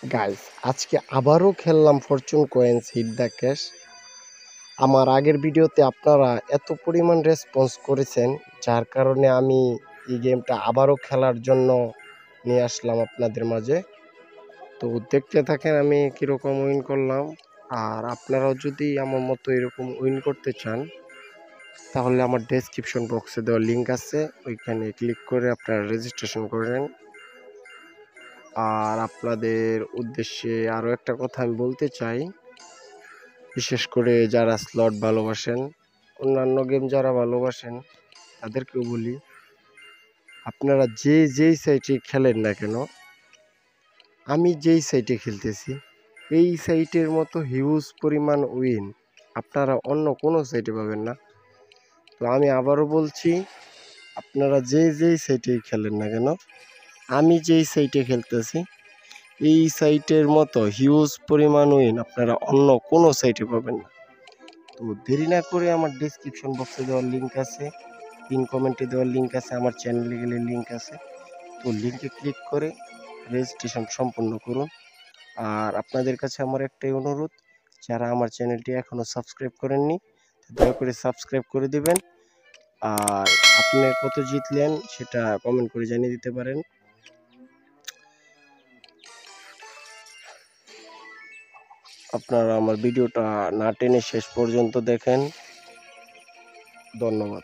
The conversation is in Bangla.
গাইস, আজকে আবারও খেললাম Fortune Coins Hit the Cash. আমার আগের ভিডিওতে আপনারা এত পরিমাণ রেসপন্স করেছেন, যার কারণে আমি এই গেমটা আবারও খেলার জন্য নিয়ে আসলাম আপনাদের মাঝে। তো দেখতে থাকেন আমি কীরকম উইন করলাম। আর আপনারাও যদি আমার মতো এরকম উইন করতে চান, তাহলে আমার ডেসক্রিপশন বক্সে দেওয়া লিঙ্ক আছে, ওইখানে ক্লিক করে আপনারা রেজিস্ট্রেশন করেন। আর আপনাদের উদ্দেশ্যে আরও একটা কথা আমি বলতে চাই, বিশেষ করে যারা স্লট ভালোবাসেন, অন্যান্য গেম যারা ভালোবাসেন, তাদেরকেও বলি, আপনারা যেই সাইটে খেলেন না কেন, আমি যেই সাইটে খেলতেছি এই সাইটের মতো হিউজ পরিমাণ উইন আপনারা অন্য কোনো সাইটে পাবেন না। তো আমি আবারও বলছি, আপনারা যেই সাইটেই খেলেন না কেন, আমি যেই সাইটে খেলতেছি এই সাইটের মতো হিউজ পরিমাণ উইন আপনারা অন্য কোনো সাইটে পাবেন না। তো দেরি না করে আমার ডেসক্রিপশন বক্সে দেওয়ার লিঙ্ক আছে, পিন কমেন্টে দেওয়ার লিঙ্ক আছে, আমার চ্যানেলে গেলে লিঙ্ক আছে। তো লিঙ্কে ক্লিক করে রেজিস্ট্রেশন সম্পন্ন করুন। আর আপনাদের কাছে আমার একটাই অনুরোধ, যারা আমার চ্যানেলটি এখনও সাবস্ক্রাইব করেননি, দয়া করে সাবস্ক্রাইব করে দিবেন। আর আপনি কত জিতলেন সেটা কমেন্ট করে জানিয়ে দিতে পারেন। আপনারা আমার ভিডিওটা না টেনে শেষ পর্যন্ত দেখেন। ধন্যবাদ।